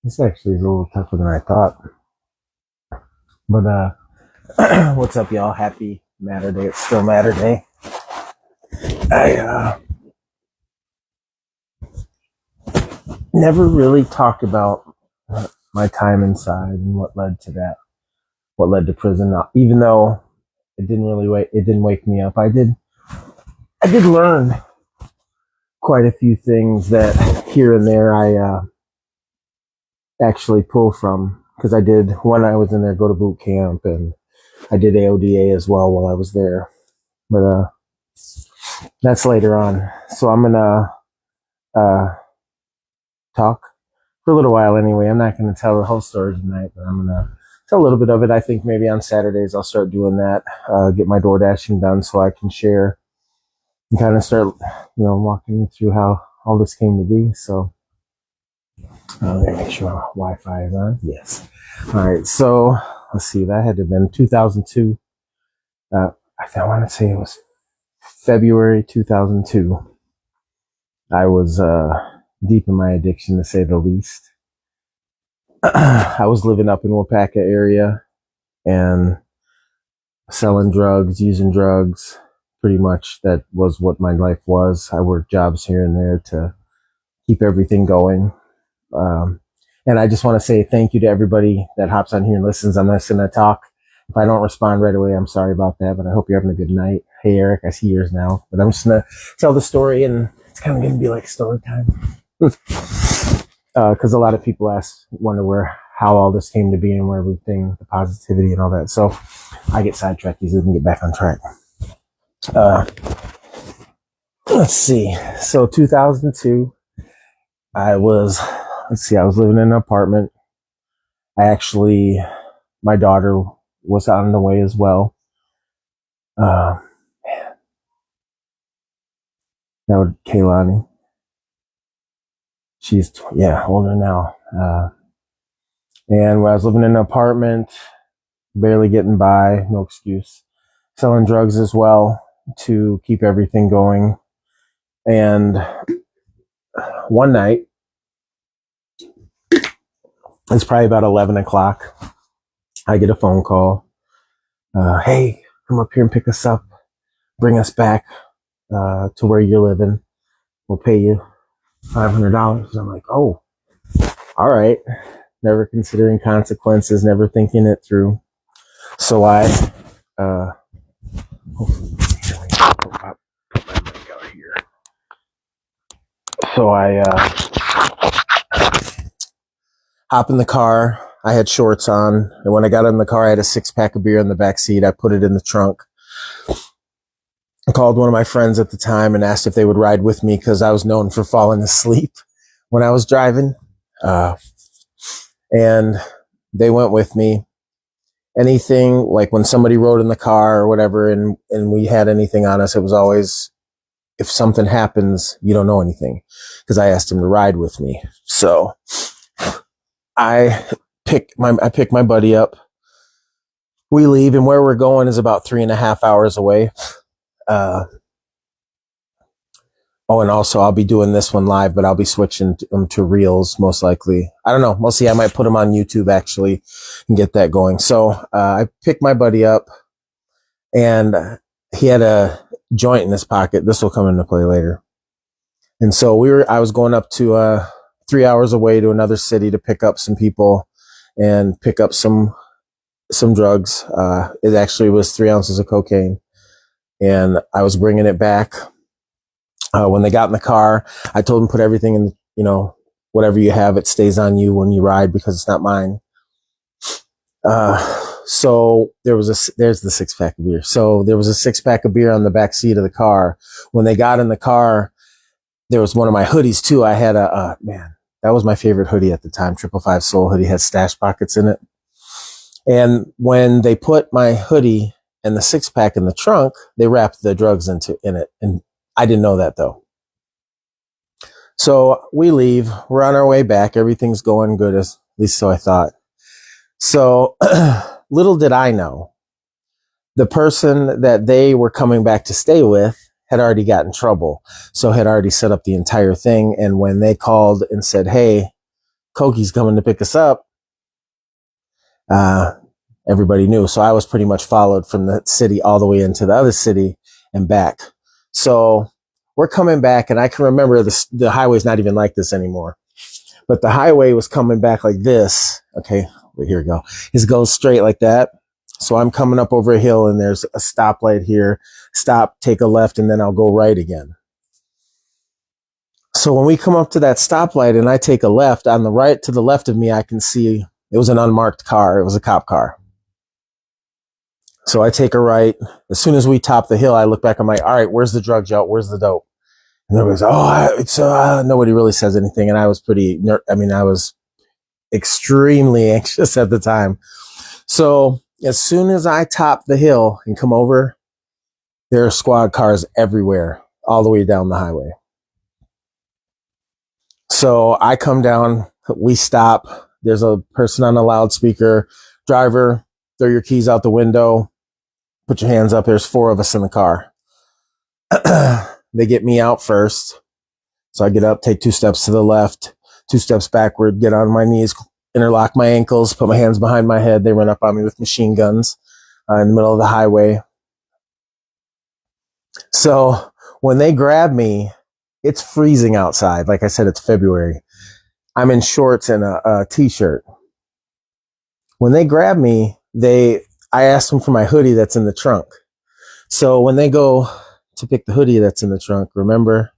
It's actually a little tougher than I thought. But what's up, y'all? Happy Matter Day. It's still Matter Day. I never really talked about my time inside and what led to that, what led to prison. Even though it didn't wake me up. I did learn quite a few things that here and there I actually pull from, because I did, when I was in there, go to boot camp, and I did AODA as well while I was there. But that's later on. So I'm gonna talk for a little while anyway. I'm not gonna tell the whole story tonight, but I'm gonna tell a little bit of it. I think maybe on Saturdays I'll start doing that. Get my door dashing done so I can share and kind of start, walking you through how all this came to be. So let me make sure Wi-Fi is on. Yes. All right. So let's see. That had to have been 2002. I want to say it was February 2002. I was deep in my addiction, to say the least. I was living up in Wapaka area and selling drugs, using drugs. Pretty much that was what my life was. I worked jobs here and there to keep everything going. And I just want to say thank you to everybody that hops on here and listens. I'm not going to talk. If I don't respond right away, I'm sorry about that, but I hope you're having a good night. Hey, Eric, I see yours now, but I'm just going to tell the story, and it's kind of going to be like story time. Because a lot of people wonder how all this came to be and where everything, the positivity and all that. So I get sidetracked easily and get back on track. Let's see. So 2002, I was living in an apartment. My daughter was on the way as well. Man. That would Kaylani. She's, older now. And when I was living in an apartment, barely getting by, no excuse. Selling drugs as well to keep everything going. And one night, it's probably about 11 o'clock. I get a phone call. Hey, come up here and pick us up. Bring us back to where you're living. We'll pay you $500. I'm like, oh, all right. Never considering consequences, never thinking it through. So I, hop in the car. I had shorts on, and when I got in the car, I had a 6-pack of beer in the back seat. I put it in the trunk. I called one of my friends at the time and asked if they would ride with me, because I was known for falling asleep when I was driving. And they went with me. Anything, like when somebody rode in the car or whatever, and we had anything on us, it was always, if something happens, you don't know anything, because I asked him to ride with me. So I pick my buddy up. We leave, and where we're going is about 3.5 hours away. And also I'll be doing this one live, but I'll be switching them to reels most likely. I don't know. We'll see. I might put them on YouTube actually and get that going. So I picked my buddy up, and he had a joint in his pocket. This will come into play later. And so I was going up to 3 hours away to another city to pick up some people and pick up some drugs. It actually was 3 ounces of cocaine, and I was bringing it back. When they got in the car, I told them put everything in, whatever you have, it stays on you when you ride, because it's not mine. So there's the 6-pack of beer. So there was a 6-pack of beer on the back seat of the car. When they got in the car, there was one of my hoodies too. I had that was my favorite hoodie at the time. 555 Soul hoodie, had stash pockets in it. And when they put my hoodie and the 6-pack in the trunk, they wrapped the drugs in it. And I didn't know that though. So we leave, we're on our way back. Everything's going good, at least so I thought. So little did I know, the person that they were coming back to stay with had already got in trouble. So had already set up the entire thing. And when they called and said, hey, Koki's coming to pick us up, everybody knew. So I was pretty much followed from the city all the way into the other city and back. So we're coming back, and I can remember the highway's not even like this anymore. But the highway was coming back like this. Okay, here we go. It goes straight like that. So I'm coming up over a hill, and there's a stoplight here. Stop, take a left, and then I'll go right again. So when we come up to that stoplight and I take a left, on the right to the left of me, I can see it was an unmarked car. It was a cop car. So I take a right. As soon as we top the hill, I look back. I'm like, all right, where's the drug joint? Where's the dope? And everybody's, nobody really says anything. And I was I was extremely anxious at the time. So as soon as I top the hill and come over, there are squad cars everywhere, all the way down the highway. So I come down, we stop. There's a person on a loudspeaker. Driver, throw your keys out the window. Put your hands up. There's 4 of us in the car. They get me out first. So I get up, take 2 steps to the left, 2 steps backward, get on my knees, interlock my ankles, put my hands behind my head. They run up on me with machine guns in the middle of the highway. So when they grab me, it's freezing outside. Like I said, it's February. I'm in shorts and a t-shirt. When they grab me, I asked them for my hoodie that's in the trunk. So when they go to pick the hoodie that's in the trunk, remember,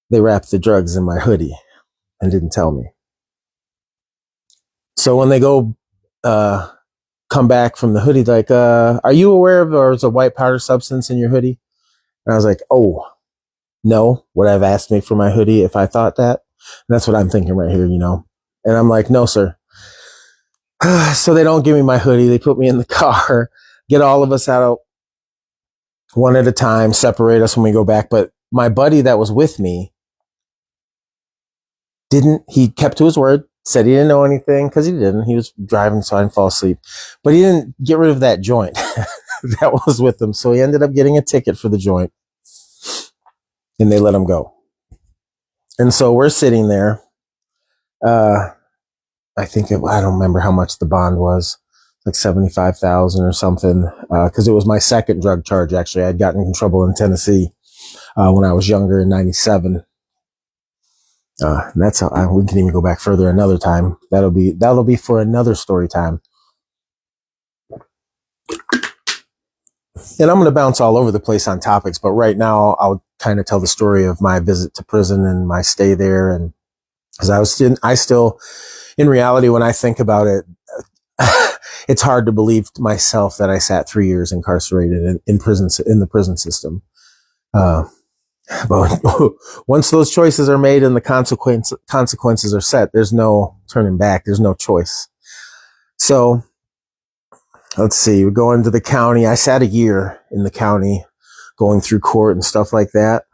they wrapped the drugs in my hoodie and didn't tell me. So when they go come back from the hoodie, like, are you aware of there's a white powder substance in your hoodie? And I was like, oh, no. Would have asked me for my hoodie if I thought that? And that's what I'm thinking right here, And I'm like, no, sir. So they don't give me my hoodie. They put me in the car, get all of us out one at a time, separate us when we go back. But my buddy that was with me he kept to his word, said he didn't know anything because he didn't. He was driving, so I didn't fall asleep. But he didn't get rid of that joint that was with him. So he ended up getting a ticket for the joint, and they let him go. And so we're sitting there. I don't remember how much the bond was, like $75,000 or something, because it was my second drug charge. Actually, I had gotten in trouble in Tennessee when I was younger in '97. And that's how we can even go back further another time. That'll be for another story time. And I'm going to bounce all over the place on topics, but right now I'll kind of tell the story of my visit to prison and my stay there. And because I still, in reality, when I think about it, it's hard to believe to myself that I sat 3 years incarcerated in prison, in the prison system. But once those choices are made and the consequences are set, there's no turning back. There's no choice. So let's see, we're going to the county. I sat a year in the county going through court and stuff like that.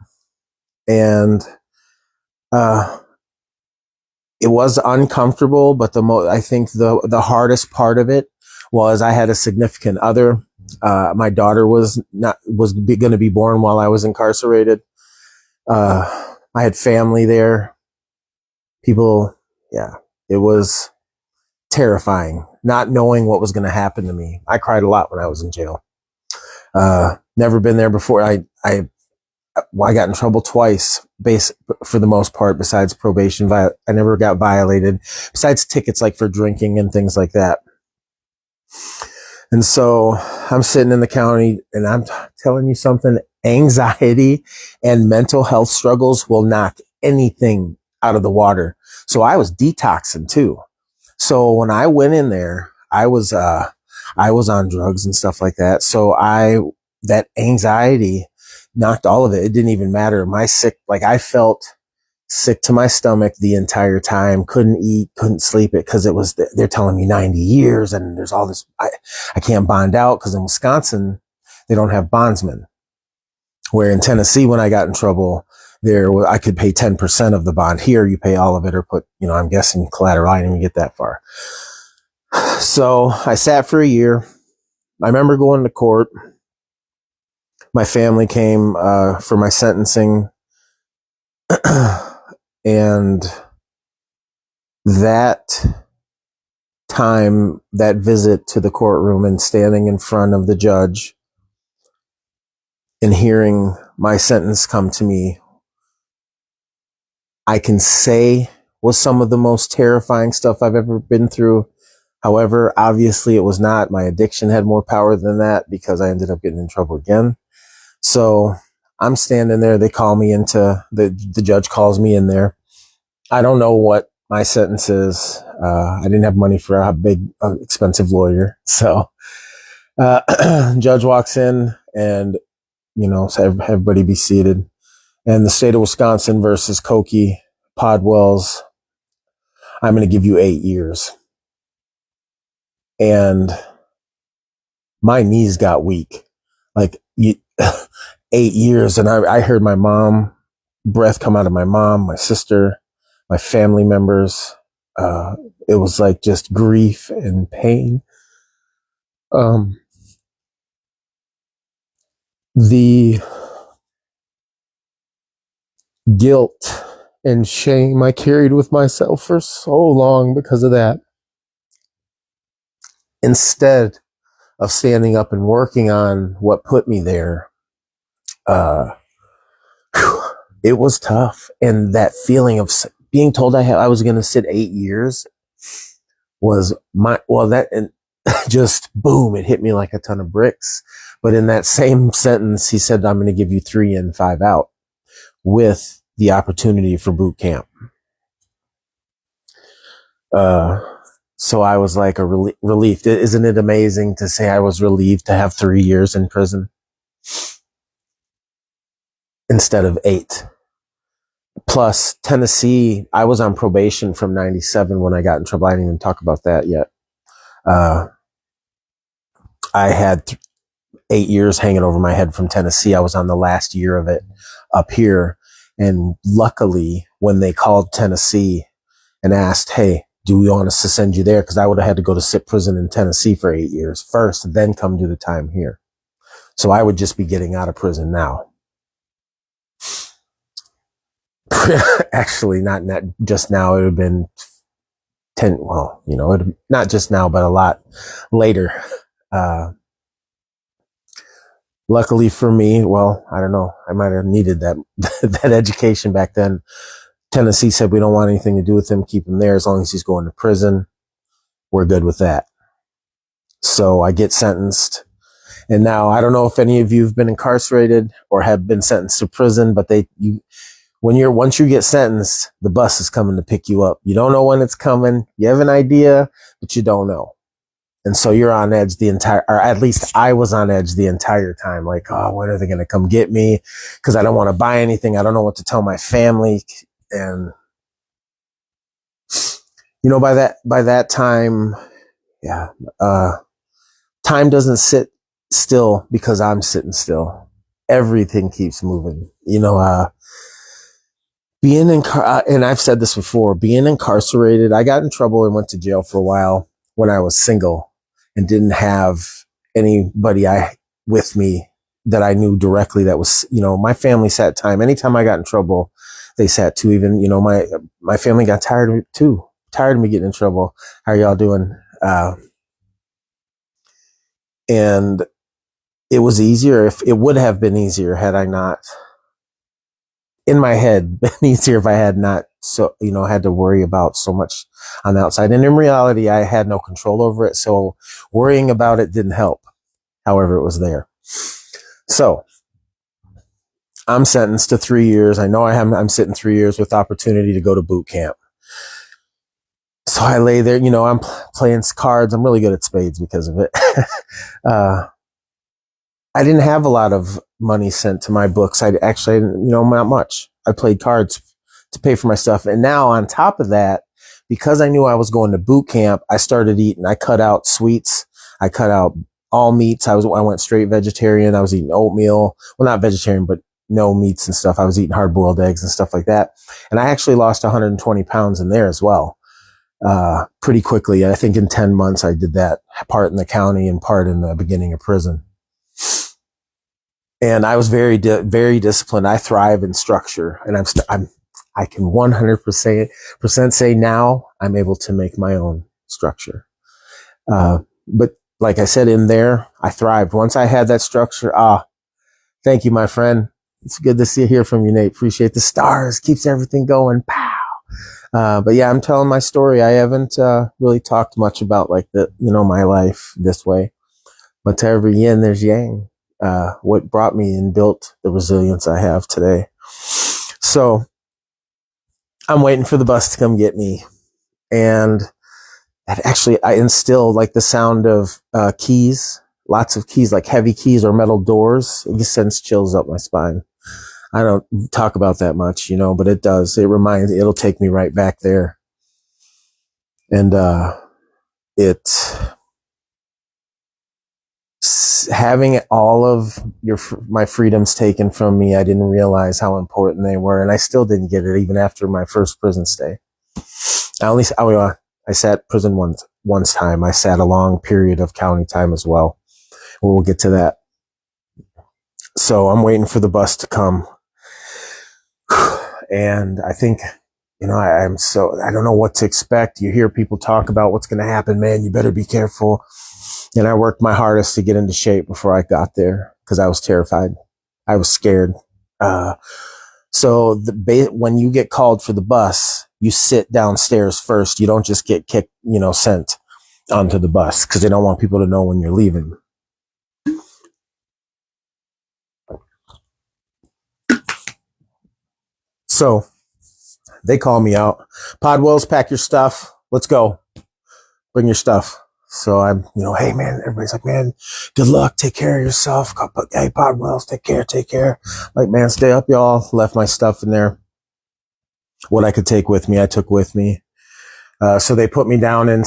And, it was uncomfortable, but I think the hardest part of it was I had a significant other. My daughter was going to be born while I was incarcerated. I had family there. People, yeah, it was terrifying not knowing what was going to happen to me. I cried a lot when I was in jail. Never been there before. I got in trouble twice, for the most part, besides probation. I never got violated, besides tickets like for drinking and things like that. And so I'm sitting in the county, and I'm telling you something, anxiety and mental health struggles will knock anything out of the water. So I was detoxing too. So when I went in there, I was on drugs and stuff like that. So that anxiety knocked all of it. It didn't even matter. I felt sick to my stomach the entire time. Couldn't eat, couldn't sleep because they're telling me 90 years and there's all this. I can't bond out because in Wisconsin, they don't have bondsmen. Where in Tennessee, when I got in trouble, I could pay 10% of the bond. Here, you pay all of it or put, I'm guessing collateral. I didn't even get that far. So I sat for a year. I remember going to court. My family came for my sentencing. And that time, that visit to the courtroom and standing in front of the judge and hearing my sentence come to me, I can say was some of the most terrifying stuff I've ever been through. However, obviously it was not. My addiction had more power than that because I ended up getting in trouble again. So I'm standing there. They call me into the judge calls me in there. I don't know what my sentence is. I didn't have money for a big, expensive lawyer. So, judge walks in and, so everybody be seated. And the state of Wisconsin versus Koki Podwell's, I'm going to give you 8 years. And my knees got weak. Like 8 years. And I heard my mom, breath come out of my mom, my sister, my family members. It was like just grief and pain. The guilt and shame I carried with myself for so long because of that. Instead of standing up and working on what put me there, it was tough. And that feeling of being told I was going to sit 8 years was and just boom, it hit me like a ton of bricks. But in that same sentence, he said, I'm going to give you 3 in, 5 out with the opportunity for boot camp. So I was like relieved. Isn't it amazing to say I was relieved to have 3 years in prison instead of 8? Plus Tennessee, I was on probation from 97 when I got in trouble. I didn't even talk about that yet. I had 8 years hanging over my head from Tennessee. I was on the last year of it up here. And luckily, when they called Tennessee and asked, hey, do we want us to send you there? Because I would have had to go to sit prison in Tennessee for 8 years first, then come do the time here. So I would just be getting out of prison now. Actually, not just now. It would have been 10. Well, not just now, but a lot later. Luckily for me, well, I don't know. I might have needed that that education back then. Tennessee said we don't want anything to do with him. Keep him there as long as he's going to prison. We're good with that. So I get sentenced. And now I don't know if any of you have been incarcerated or have been sentenced to prison, but once you get sentenced, the bus is coming to pick you up. You don't know when it's coming. You have an idea, but you don't know. And so you're on edge or at least I was on edge the entire time. Like, oh, when are they going to come get me? Because I don't want to buy anything. I don't know what to tell my family. And, by that time, yeah, time doesn't sit still because I'm sitting still. Everything keeps moving. And I've said this before, being incarcerated, I got in trouble and went to jail for a while when I was single and didn't have anybody with me that I knew directly that was, my family sat time. Anytime I got in trouble, they sat too. Even, my family got tired of it too. Tired of me getting in trouble. How are y'all doing? And it was easier it would have been easier had I not, in my head, been easier if I had not had to worry about so much on the outside. And in reality, I had no control over it. So worrying about it didn't help. However, it was there. So I'm sentenced to 3 years. I know I'm sitting 3 years with opportunity to go to boot camp. So I lay there, I'm playing cards. I'm really good at spades because of it. I didn't have a lot of money sent to my books. I didn't, not much. I played cards to pay for my stuff. And now on top of that, because I knew I was going to boot camp, I started eating. I cut out sweets. I cut out all meats. I went straight vegetarian. I was eating oatmeal. Well, not vegetarian, but no meats and stuff. I was eating hard boiled eggs and stuff like that. And I actually lost 120 pounds in there as well. Pretty quickly. I think in 10 months I did that, part in the county and part in the beginning of prison. And I was very, very disciplined. I thrive in structure, and I can 100% say now I'm able to make my own structure. But like I said, in there, I thrived. Once I had that structure, thank you, my friend. It's good to hear from you, Nate. Appreciate the stars. Keeps everything going. Pow. But yeah, I'm telling my story. I haven't really talked much about like my life this way. But to every yin, there's yang. What brought me and built the resilience I have today. So I'm waiting for the bus to come get me. And actually, I instill like the sound of keys, lots of keys, like heavy keys or metal doors. It just sends chills up my spine. I don't talk about that much, but it does. It'll take me right back there. And having all of my freedoms taken from me, I didn't realize how important they were. And I still didn't get it even after my first prison stay. I sat prison once time. I sat a long period of county time as well. We'll get to that. So I'm waiting for the bus to come. And I think, I don't know what to expect. You hear people talk about what's going to happen, man. You better be careful. And I worked my hardest to get into shape before I got there because I was terrified. I was scared. So when you get called for the bus, you sit downstairs first. You don't just get kicked, sent onto the bus because they don't want people to know when you're leaving. So they call me out. Podwells, pack your stuff. Let's go. Bring your stuff. So I'm, hey man, everybody's like, man, good luck. Take care of yourself. Hey, Podwells, take care. Like, man, stay up, y'all. Left my stuff in there. What I could take with me, I took with me. So they put me down in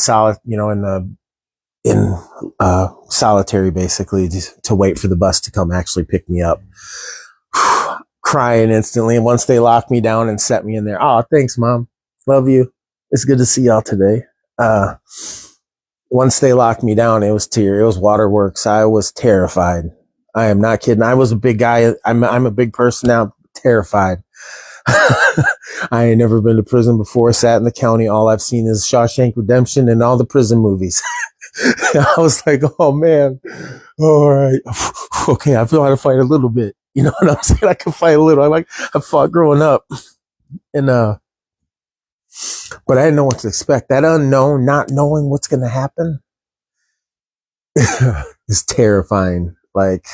solitary, basically, to wait for the bus to come actually pick me up. Crying instantly. And once they locked me down and set me in there, thanks, Mom. Love you. It's good to see y'all today. Once they locked me down, it was waterworks. I was terrified. I am not kidding. I was a big guy. I'm a big person now, terrified. I ain't never been to prison before, sat in the county. All I've seen is Shawshank Redemption and all the prison movies. I was like, oh man, all right. Okay, I feel how to fight a little bit. You know what I'm saying? I can fight a little. I fought growing up. And, but I didn't know what to expect. That unknown, not knowing what's going to happen is terrifying. Like,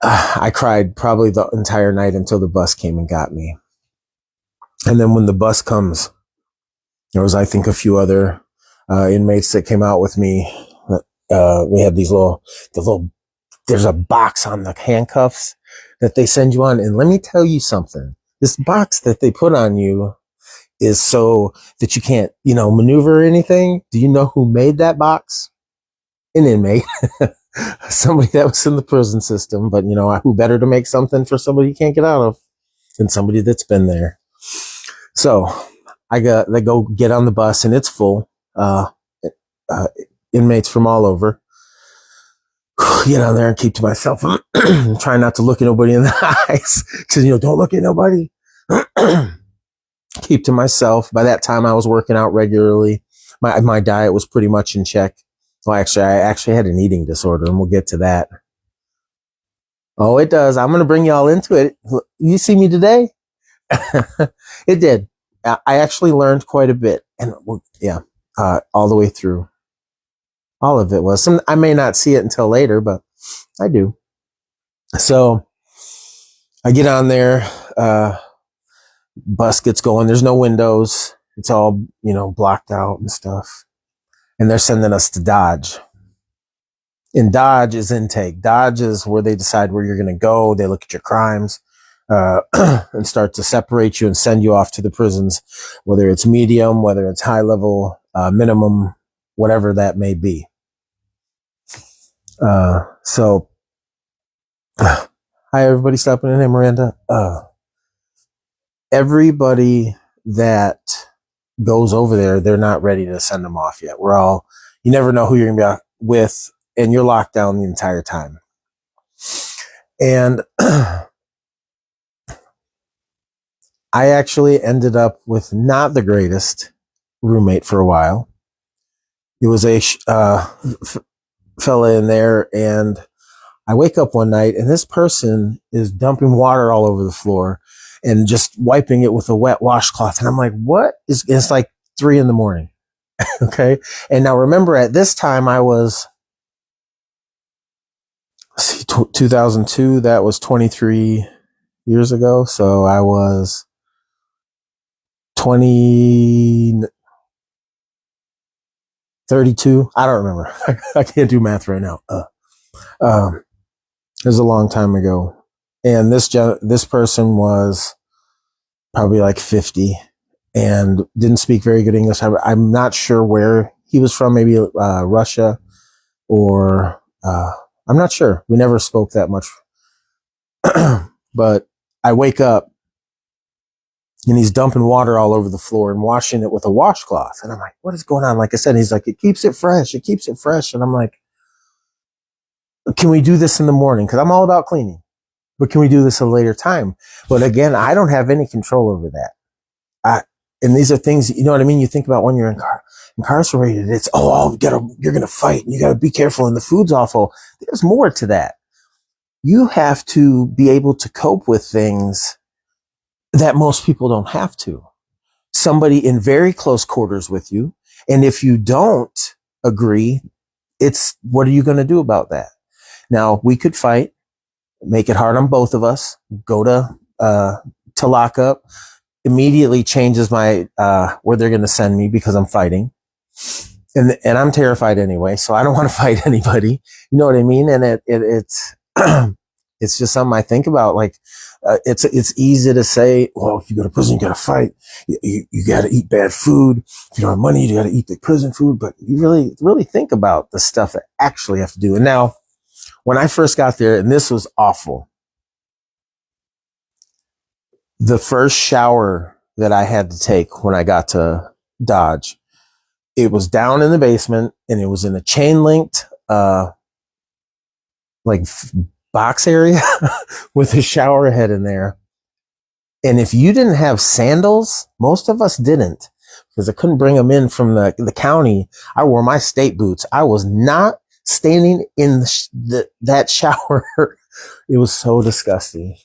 I cried probably the entire night until the bus came and got me. And then when the bus comes, there was, I think, a few other inmates that came out with me. We had there's a box on the handcuffs that they send you on. And let me tell you something. This box that they put on you is so that you can't, maneuver or anything. Do you know who made that box? An inmate. Somebody that was in the prison system. But, who better to make something for somebody you can't get out of than somebody that's been there. So they go get on the bus and it's full. Inmates from all over. Get on there and keep to myself. Try not to look at nobody in the eyes. Because, don't look at nobody. Keep to myself. By that time, I was working out regularly. My diet was pretty much in check. Well, I actually had an eating disorder, and we'll get to that. Oh, it does. I'm going to bring y'all into it. You see me today? It did. I actually learned quite a bit. And all the way through. All of it was. I may not see it until later, but I do. So I get on there. Bus gets going. There's no windows. It's all, blocked out and stuff. And they're sending us to Dodge. And Dodge is intake. Dodge is where they decide where you're going to go. They look at your crimes and start to separate you and send you off to the prisons, whether it's medium, whether it's high level, minimum, whatever that may be. So, hi everybody, stopping in. Hey Miranda. Everybody that goes over there, they're not ready to send them off yet. You never know who you're going to be with, and you're locked down the entire time. And I actually ended up with not the greatest roommate for a while. It was a fella in there, and I wake up one night and this person is dumping water all over the floor and just wiping it with a wet washcloth. And I'm like, what is, it's like 3 a.m. Okay. And now remember, at this time I was 2002. That was 23 years ago. So I was 20, 32. I don't remember. I can't do math right now. It was a long time ago. And this person was probably like 50 and didn't speak very good English. I'm not sure where he was from, maybe Russia or I'm not sure. We never spoke that much. But I wake up and he's dumping water all over the floor and washing it with a washcloth. And I'm like, what is going on? Like I said, he's like, it keeps it fresh. It keeps it fresh. And I'm like, can we do this in the morning? Because I'm all about cleaning. But can we do this at a later time? But again, I don't have any control over that. And these are things, you know what I mean? You think about when you're incarcerated, it's, you're going to fight and you got to be careful and the food's awful. There's more to that. You have to be able to cope with things that most people don't have to. Somebody in very close quarters with you. And if you don't agree, what are you going to do about that? Now, we could fight, make it hard on both of us, go to lockup, immediately changes my, where they're going to send me because I'm fighting. And I'm terrified anyway, so I don't want to fight anybody. You know what I mean? And it's, it's just something I think about. Like, it's easy to say, well, if you go to prison, you got to fight. You got to eat bad food. If you don't have money, you got to eat the prison food. But you really think about the stuff that actually have to do. And now, when I first got there, and this was awful, the first shower that I had to take when I got to Dodge, it was down in the basement and it was in a chain linked, box area with a shower head in there. And if you didn't have sandals, most of us didn't, because I couldn't bring them in from the county. I wore my state boots. I was not standing in that shower. It was so disgusting.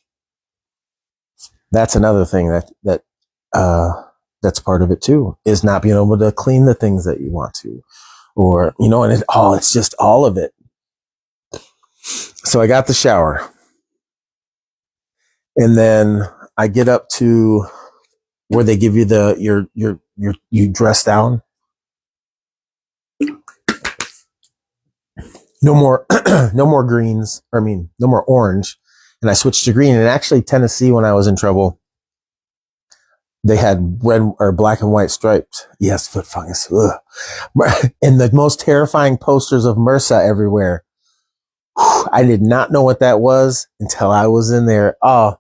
That's another thing that's part of it too, is not being able to clean the things that you want to, or, you know, and it's just all of it. So I got the shower and then I get up to where they give you you dress down. No more, no more greens. No more orange. And I switched to green. And actually, Tennessee, when I was in trouble, they had red or black and white stripes. Yes, foot fungus. Ugh. And the most terrifying posters of MRSA everywhere. I did not know what that was until I was in there. Oh,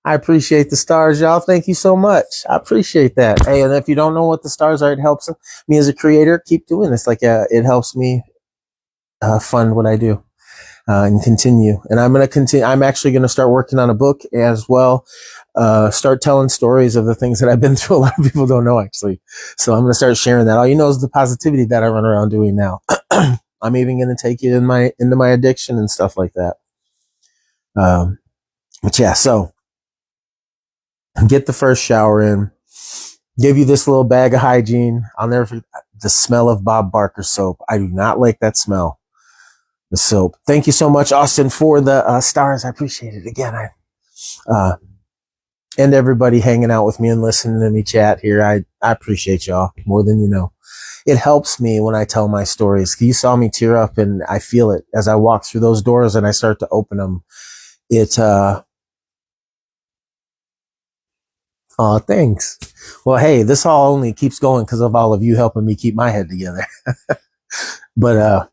I appreciate the stars, y'all. Thank you so much. I appreciate that. Hey, and if you don't know what the stars are, it helps me as a creator keep doing this. Like, it helps me fund what I do. And continue. And I'm going to continue. I'm actually going to start working on a book as well. Start telling stories of the things that I've been through. A lot of people don't know, actually. So I'm going to start sharing that. All you know is the positivity that I run around doing now. I'm even going to take you into my addiction and stuff like that. But yeah, so get the first shower in, give you this little bag of hygiene. I'll never forget the smell of Bob Barker soap. I do not like that smell. The soap. Thank you so much, Austin, for the stars. I appreciate it. Again, and everybody hanging out with me and listening to me chat here. I appreciate y'all more than you know. It helps me when I tell my stories. You saw me tear up, and I feel it as I walk through those doors and I start to open them. Oh, thanks. Well, hey, this all only keeps going because of all of you helping me keep my head together. But,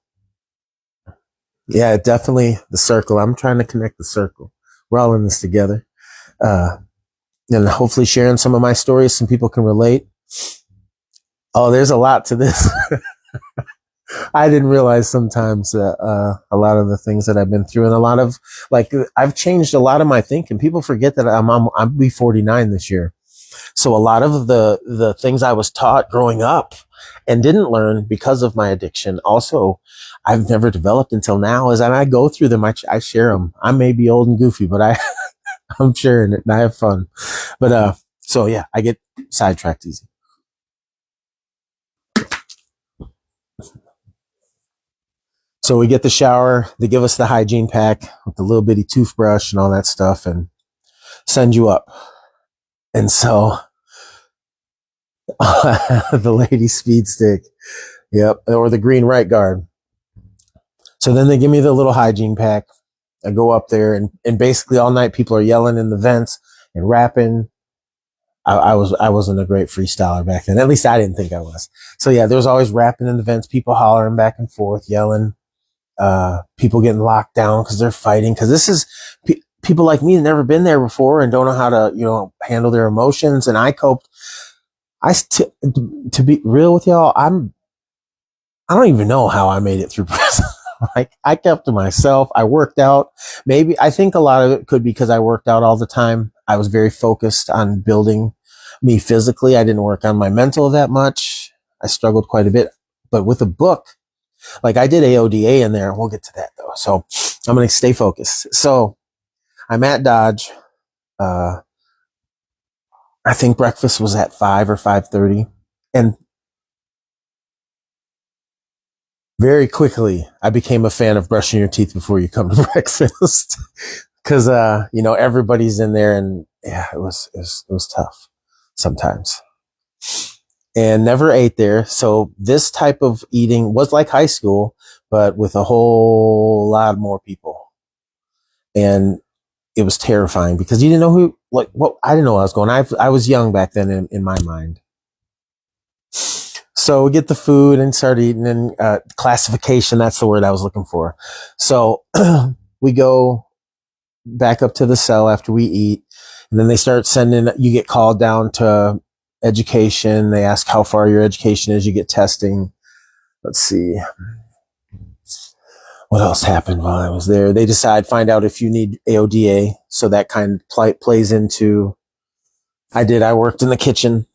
yeah, definitely the circle. I'm trying to connect the circle. We're all in this together. And hopefully sharing some of my stories, some people can relate. Oh, there's a lot to this. I didn't realize sometimes a lot of the things that I've been through, and a lot of, like, I've changed a lot of my thinking. People forget that I'll be 49 this year. So a lot of the things I was taught growing up and didn't learn because of my addiction, also I've never developed until now, is, and I go through them. I share them. I may be old and goofy, but I'm sharing it and I have fun. But, so yeah, I get sidetracked easy. So we get the shower. They give us the hygiene pack with the little bitty toothbrush and all that stuff and send you up. And so the lady speed stick. Yep. Or the green right guard. So then they give me the little hygiene pack. I go up there and basically all night people are yelling in the vents and rapping. I wasn't a great freestyler back then. At least I didn't think I was. So yeah, there was always rapping in the vents, people hollering back and forth, yelling, people getting locked down because they're fighting. Cause this is people like me that never been there before and don't know how to, handle their emotions. And I coped. To be real with y'all, I don't even know how I made it through prison. Like I kept to myself. I worked out. Maybe I think a lot of it could be because I worked out all the time. I was very focused on building me physically. I didn't work on my mental that much. I struggled quite a bit, but with a book, like I did AODA in there. We'll get to that though. So I'm going to stay focused. So I'm at Dodge. I think breakfast was at 5 or 5:30, and very quickly, I became a fan of brushing your teeth before you come to breakfast. Cause, everybody's in there and yeah, it was tough sometimes and never ate there. So this type of eating was like high school, but with a whole lot more people. And it was terrifying because you didn't know I didn't know where I was going. I was young back then in my mind. So we get the food and start eating and classification. That's the word I was looking for. So we go back up to the cell after we eat. And then they start you get called down to education. They ask how far your education is. You get testing. Let's see. What else happened while I was there? They find out if you need AODA. So that kind of plays into, I worked in the kitchen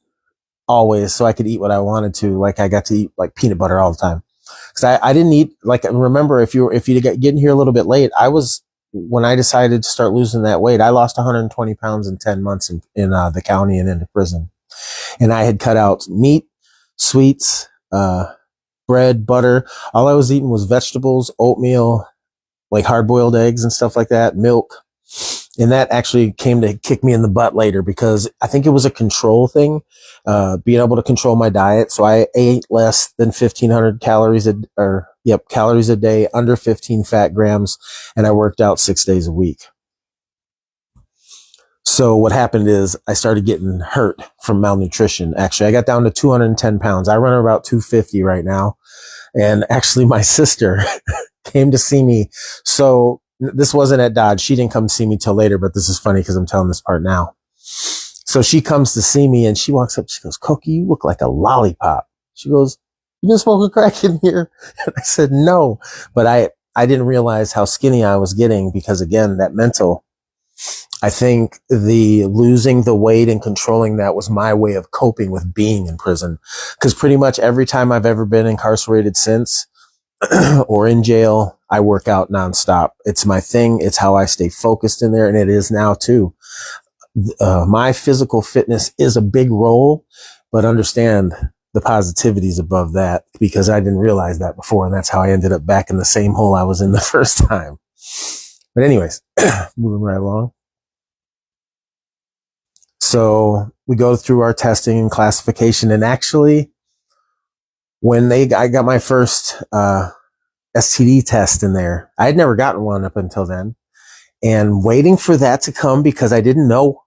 always, so I could eat what I wanted to. Like I got to eat like peanut butter all the time. Cause I didn't eat, like, remember if you get in here a little bit late, when I decided to start losing that weight, I lost 120 pounds in 10 months in the county and into prison. And I had cut out meat, sweets, bread, butter. All I was eating was vegetables, oatmeal, like hard boiled eggs and stuff like that, milk. And that actually came to kick me in the butt later because I think it was a control thing, being able to control my diet. So I ate less than 1,500 calories a day, under 15 fat grams, and I worked out 6 days a week. So what happened is I started getting hurt from malnutrition. Actually, I got down to 210 pounds. I run about 250 right now. And actually my sister came to see me. So this wasn't at Dodge. She didn't come see me till later, but this is funny because I'm telling this part now. So she comes to see me and she walks up. She goes, "Cokie, you look like a lollipop." She goes, "You been smoking crack in here?" And I said, "No," but I didn't realize how skinny I was getting because again, that mental, I think the losing the weight and controlling that was my way of coping with being in prison. Cause pretty much every time I've ever been incarcerated since, or in jail, I work out nonstop. It's my thing. It's how I stay focused in there. And it is now too. My physical fitness is a big role, but understand the positivities above that because I didn't realize that before. And that's how I ended up back in the same hole I was in the first time. But anyways, moving right along. So we go through our testing and classification. And actually, when I got my first, STD test in there, I had never gotten one up until then, and waiting for that to come because I didn't know.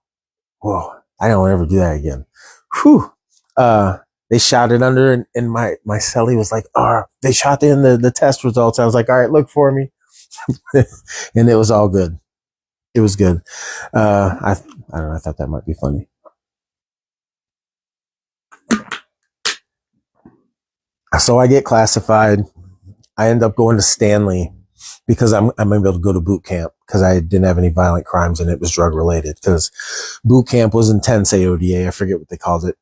Whoa, I don't ever do that again. Whew. They shot it under and my cellie was like, they shot in the test results. I was like, all right, look for me. And it was all good. It was good. I don't know. I thought that might be funny. So I get classified. I end up going to Stanley. because I'm able to go to boot camp because I didn't have any violent crimes and it was drug related, because boot camp was intense AODA. I forget what they called it.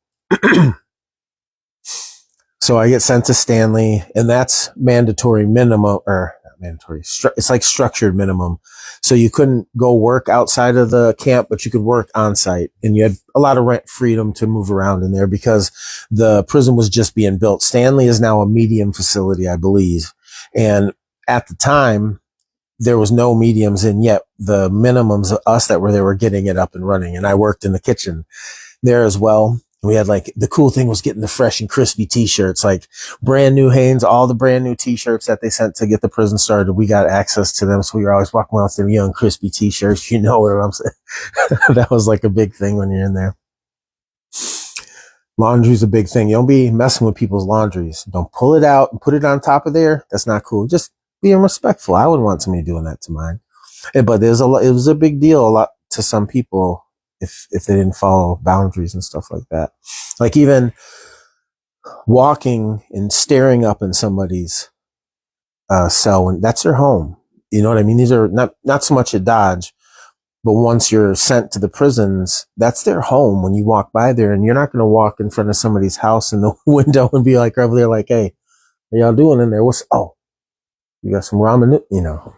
So I get sent to Stanley, and that's mandatory minimum, or not mandatory. It's like structured minimum. So you couldn't go work outside of the camp, but you could work on site, and you had a lot of rent freedom to move around in there because the prison was just being built. Stanley is now a medium facility, I believe. And at the time, there was no mediums, and yet the minimums of us that were there were getting it up and running. And I worked in the kitchen there as well. We had like, the cool thing was getting the fresh and crispy t-shirts, like brand new Hanes, all the brand new t-shirts that they sent to get the prison started. We got access to them. So we were always walking around with them young crispy t-shirts. You know what I'm saying? That was like a big thing when you're in there. Laundry's a big thing. You don't be messing with people's laundries. Don't pull it out and put it on top of there. That's not cool. Just being respectful. I wouldn't want somebody doing that to mine. But it was a big deal a lot to some people if they didn't follow boundaries and stuff like that. Like even walking and staring up in somebody's cell, and that's their home. You know what I mean? These are not so much a dodge, but once you're sent to the prisons, that's their home when you walk by there, and you're not going to walk in front of somebody's house in the window and be like over there like, hey, how y'all doing in there? You got some ramen, you know.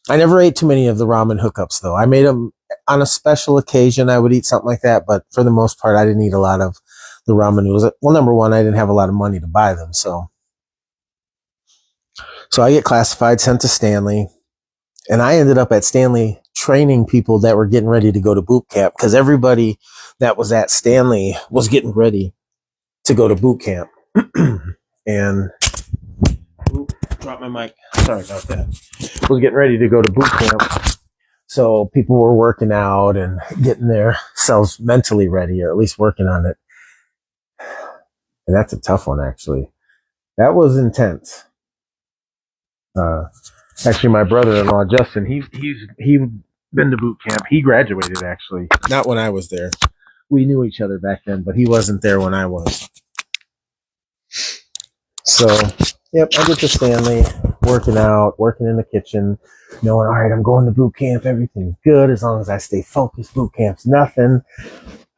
I never ate too many of the ramen hookups though. I made them on a special occasion. I would eat something like that, but for the most part, I didn't eat a lot of the ramen noodles. Well, number one, I didn't have a lot of money to buy them. So I get classified, sent to Stanley, and I ended up at Stanley training people that were getting ready to go to boot camp, because everybody that was at Stanley was getting ready to go to boot camp. And drop my mic. Sorry about that. Was getting ready to go to boot camp. So people were working out and getting themselves mentally ready, or at least working on it. And that's a tough one, actually. That was intense. Actually, my brother-in-law, Justin, he's been to boot camp. He graduated, actually. Not when I was there. We knew each other back then, but he wasn't there when I was. So, yep, I get to Stanley, working out, working in the kitchen, knowing, all right, I'm going to boot camp. Everything's good as long as I stay focused. Boot camp's nothing.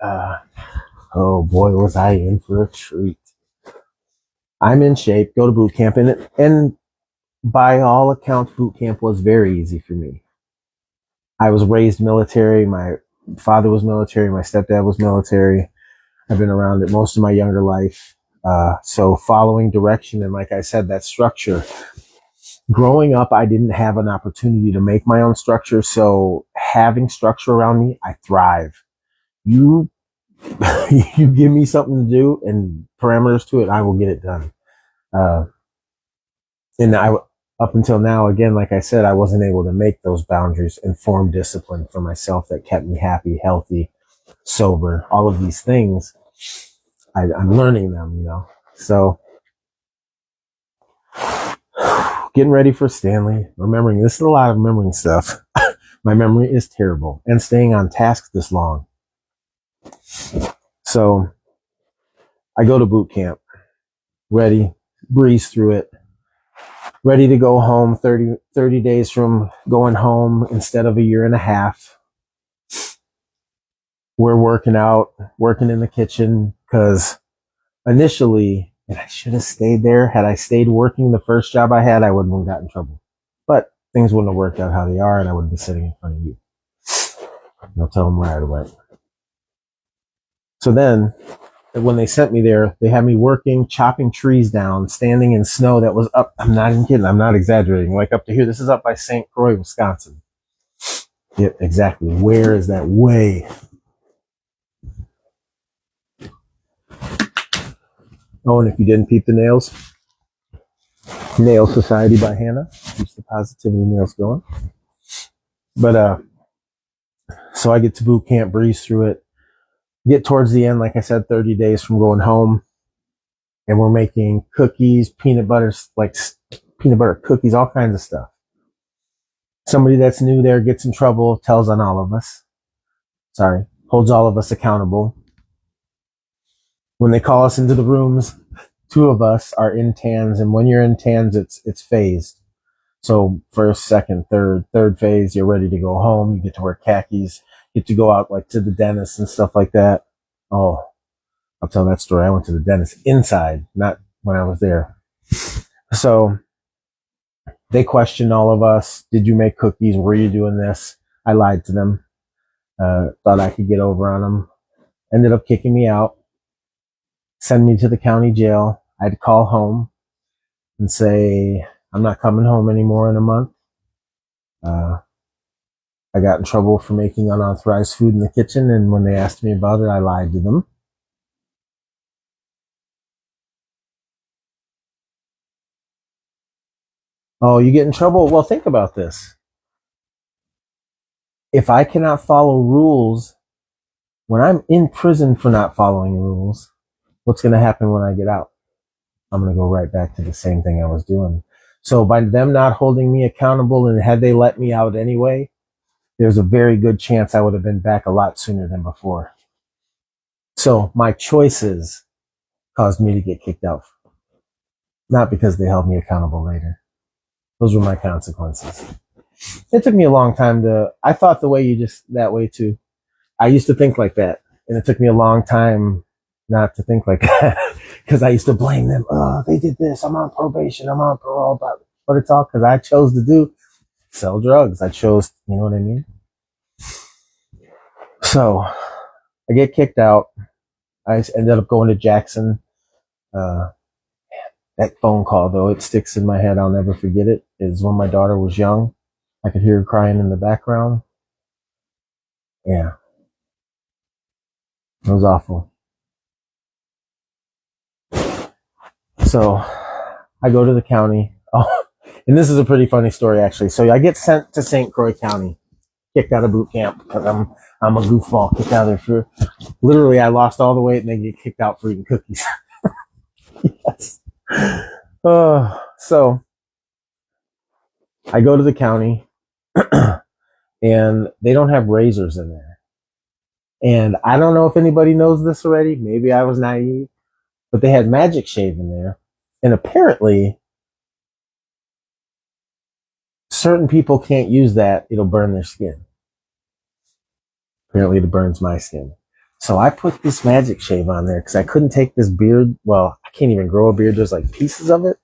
Oh boy, was I in for a treat. I'm in shape, go to boot camp, and by all accounts, boot camp was very easy for me. I was raised military. My father was military. My stepdad was military. I've been around it most of my younger life. So following direction, and like I said, that structure. Growing up, I didn't have an opportunity to make my own structure. So having structure around me, I thrive. You give me something to do and parameters to it, I will get it done. And up until now, again, like I said, I wasn't able to make those boundaries and form discipline for myself that kept me happy, healthy, sober, all of these things. I'm learning them, you know. So getting ready for Stanley, remembering, this is a lot of remembering stuff. My memory is terrible, and staying on task this long. So I go to boot camp, ready, breeze through it, ready to go home 30 days from going home instead of a year and a half. We're working out, working in the kitchen, because initially, and I should have stayed there. Had I stayed working the first job I had, I wouldn't have gotten in trouble. But things wouldn't have worked out how they are, and I wouldn't be sitting in front of you. I'll tell them right away. So then, when they sent me there, they had me working, chopping trees down, standing in snow that was up. I'm not even kidding. I'm not exaggerating. Like up to here. This is up by St. Croix, Wisconsin. Yeah, exactly. Where is that? Way. Oh, and if you didn't peep the nails, Nail Society by Hannah keeps the positivity nails going. But so I get to boot camp, breeze through it, get towards the end, like I said, 30 days from going home, and we're making cookies, peanut butter cookies, all kinds of stuff. Somebody that's new there gets in trouble, tells on all of us. Holds all of us accountable. When they call us into the rooms, 2 of us are in tans, and when you're in tans, it's phased. So first, second, third phase, you're ready to go home. You get to wear khakis, get to go out like to the dentist and stuff like that. Oh, I'll tell that story. I went to the dentist inside, not when I was there. So they questioned all of us. Did you make cookies? Were you doing this? I lied to them. Thought I could get over on them. Ended up kicking me out, send me to the county jail. I had to call home and say, I'm not coming home anymore in a month. I got in trouble for making unauthorized food in the kitchen, and when they asked me about it, I lied to them. Oh, you get in trouble? Well, think about this. If I cannot follow rules when I'm in prison for not following rules, what's going to happen when I get out? I'm going to go right back to the same thing I was doing. So by them not holding me accountable, and had they let me out anyway, there's a very good chance I would have been back a lot sooner than before. So my choices caused me to get kicked out, not because they held me accountable later. Those were my consequences. It took me a long time I thought the way you just that way too. I used to think like that, and it took me a long time not to think like that because I used to blame them. Oh, they did this. I'm on probation. I'm on parole. But it's all because I chose to sell drugs. I chose, you know what I mean? So I get kicked out. I ended up going to Jackson. That phone call, though, it sticks in my head. I'll never forget it. It was when my daughter was young. I could hear her crying in the background. Yeah, it was awful. So I go to the county. Oh, and this is a pretty funny story, actually. So I get sent to St. Croix County, kicked out of boot camp because I'm a goofball, kicked out of there for literally I lost all the weight and then get kicked out for eating cookies. Yes. So I go to the county and they don't have razors in there. And I don't know if anybody knows this already. Maybe I was naive, but they had Magic Shave in there. And apparently certain people can't use that. It'll burn their skin. Apparently it burns my skin. So I put this Magic Shave on there because I couldn't take this beard. Well, I can't even grow a beard. There's like pieces of it.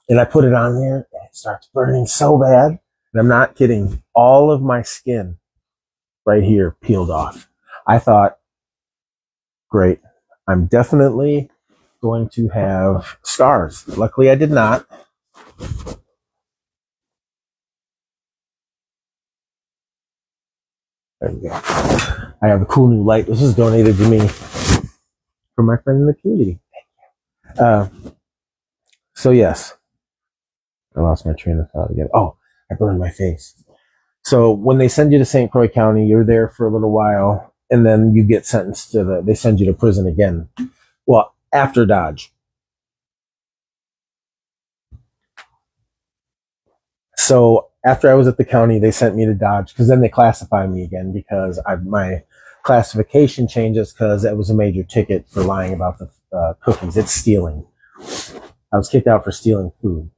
And I put it on there and it starts burning so bad. And I'm not kidding. All of my skin right here peeled off. I thought, great. I'm definitely going to have scars. Luckily, I did not. There we go. I have a cool new light. This was donated to me from my friend in the community. So yes, I lost my train of thought again. Oh, I burned my face. So when they send you to St. Croix County, you're there for a little while, and then you get sentenced they send you to prison again. Well, after Dodge. So after I was at the county, they sent me to Dodge because then they classify me again because my classification changes because that was a major ticket for lying about the cookies. It's stealing. I was kicked out for stealing food.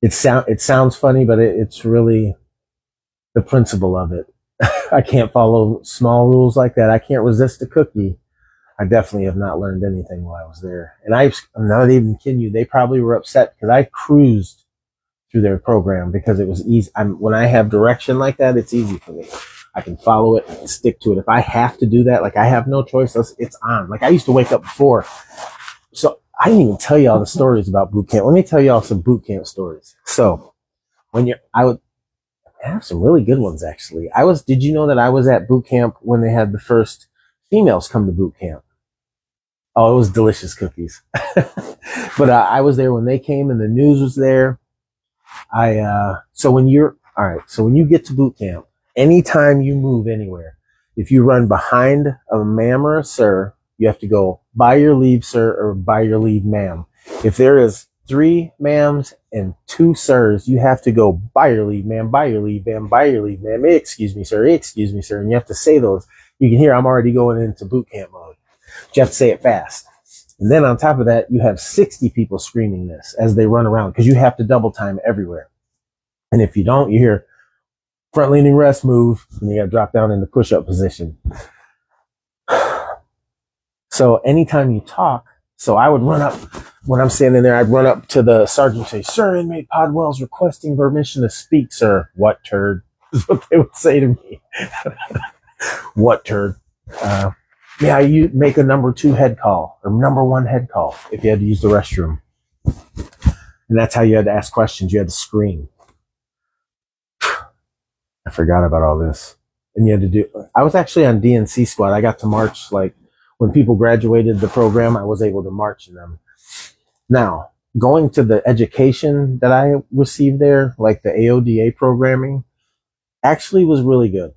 It sounds funny, but it's really the principle of it. I can't follow small rules like that. I can't resist a cookie. I definitely have not learned anything while I was there. And I'm not even kidding you. They probably were upset because I cruised through their program because it was easy. When I have direction like that, it's easy for me. I can follow it and stick to it. If I have to do that, like I have no choice, it's on. Like I used to wake up before. So I didn't even tell you all the stories about boot camp. Let me tell you all some boot camp stories. So I would have some really good ones actually. Did you know that I was at boot camp when they had the first females come to boot camp? Oh, it was delicious cookies. But I was there when they came and the news was there. So when you get to boot camp, anytime you move anywhere, if you run behind a ma'am or a sir, you have to go by your leave, sir, or by your leave, ma'am. If there is 3 ma'ams and 2 sirs, you have to go by your leave, ma'am, by your leave, ma'am, by your leave, ma'am. Excuse me, sir. Excuse me, sir. And you have to say those. You can hear I'm already going into boot camp mode. You have to say it fast. And then on top of that, you have 60 people screaming this as they run around because you have to double time everywhere. And if you don't, you hear front leaning rest move, and you got to drop down into push-up position. So anytime you talk, so I would run up, when I'm standing there, I'd run up to the sergeant and say, "Sir, inmate Podwell's requesting permission to speak, sir." "What turd?" is what they would say to me. "What turd?" Yeah, you make a number 2 head call or number 1 head call if you had to use the restroom. And that's how you had to ask questions. You had to scream. I forgot about all this. And you had to do, I was actually on DNC squad. I got to march, like when people graduated the program, I was able to march in them. Now, going to the education that I received there, like the AODA programming, actually was really good.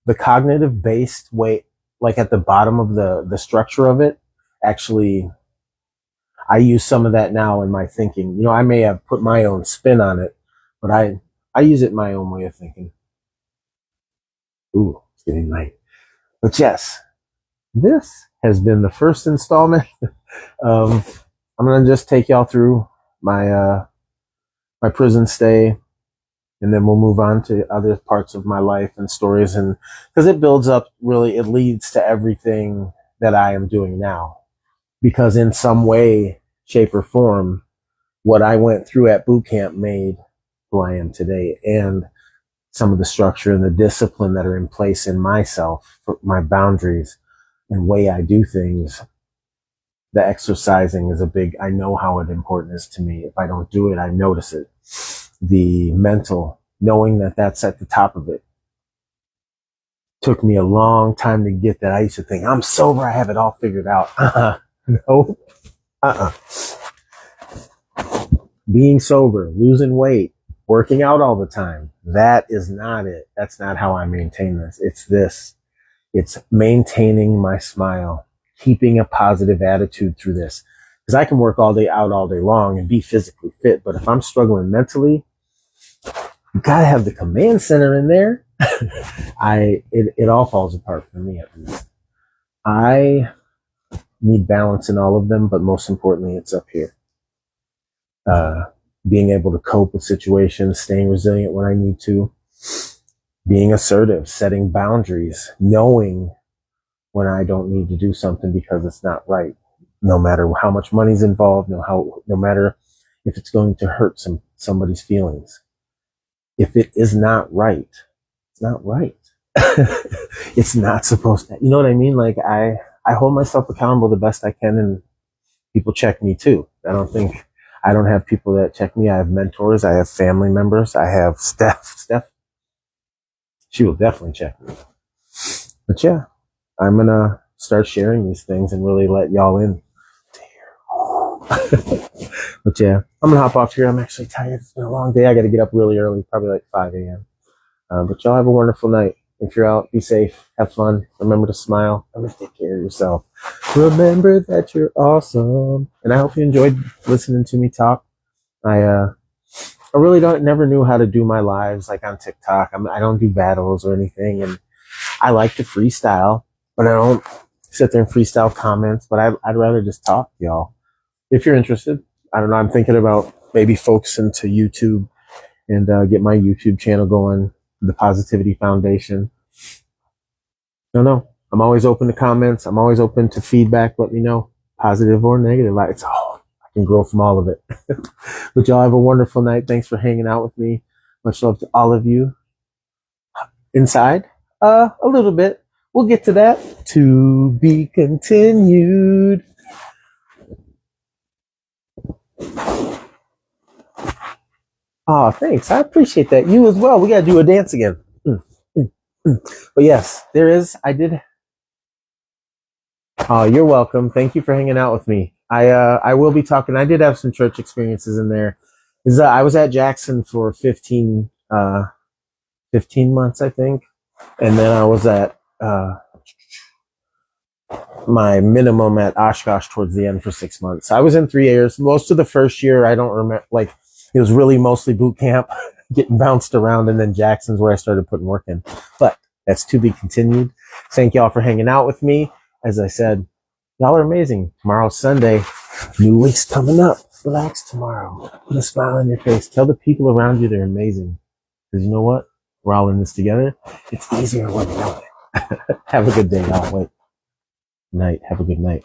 The cognitive based way, like at the bottom of the structure of it, actually, I use some of that now in my thinking. You know, I may have put my own spin on it, but I use it in my own way of thinking. Ooh, it's getting late. But yes, this has been the first installment. I'm going to just take y'all through my my prison stay, and then we'll move on to other parts of my life and stories, and because it builds up, really, it leads to everything that I am doing now, because in some way, shape, or form, what I went through at boot camp made who I am today, and some of the structure and the discipline that are in place in myself, for my boundaries and way I do things. The exercising is a big, I know how important it is to me. If I don't do it, I notice it. The mental, knowing that that's at the top of it, took me a long time to get that. I used to think, I'm sober, I have it all figured out. No. Being sober, losing weight, working out all the time, that is not it. That's not how I maintain this. It's this. It's maintaining my smile, keeping a positive attitude through this. Because I can work all day out all day long and be physically fit, but if I'm struggling mentally, you gotta have the command center in there. It all falls apart for me, at least. I need balance in all of them, but most importantly, it's up here. Being able to cope with situations, staying resilient when I need to, being assertive, setting boundaries, knowing when I don't need to do something because it's not right, no matter how much money's involved, no matter if it's going to hurt somebody's feelings. If it is not right, it's not right. It's not supposed to, you know what I mean? Like I hold myself accountable the best I can, and people check me too. I don't have people that check me. I have mentors. I have family members. I have Steph, she will definitely check me. But yeah, I'm going to start sharing these things and really let y'all in. But yeah, I'm going to hop off here. I'm actually tired. It's been a long day. I got to get up really early, probably like 5 a.m. But y'all have a wonderful night. If you're out, be safe, have fun. Remember to smile. Remember to take care of yourself. Remember that you're awesome. And I hope you enjoyed listening to me talk. I really never knew how to do my lives like on TikTok. I don't do battles or anything, and I like to freestyle, but I don't sit there and freestyle comments. But I'd rather just talk to y'all. If you're interested, I don't know. I'm thinking about maybe focusing to YouTube and get my YouTube channel going. The Positivity Foundation. No, I'm always open to comments. I'm always open to feedback. Let me know, positive or negative. I can grow from all of it. But y'all have a wonderful night. Thanks for hanging out with me. Much love to all of you. Inside, a little bit. We'll get to that. To be continued. Oh, thanks. I appreciate that. You as well. We got to do a dance again. But yes, there is. I did. Oh, you're welcome. Thank you for hanging out with me. I will be talking. I did have some church experiences in there. I was at Jackson for 15 months, I think. And then I was at my minimum at Oshkosh towards the end for 6 months. I was in 3 years. Most of the first year, I don't remember, like, it was really mostly boot camp, getting bounced around, and then Jackson's where I started putting work in. But that's to be continued. Thank y'all for hanging out with me. As I said, Y'all are amazing. Tomorrow's Sunday. New week's coming up. Relax tomorrow. Put a smile on your face. Tell the people around you they're amazing. Because you know what? We're all in this together. It's easier when we know it. Have a good day, y'all. Wait. Night. Have a good night.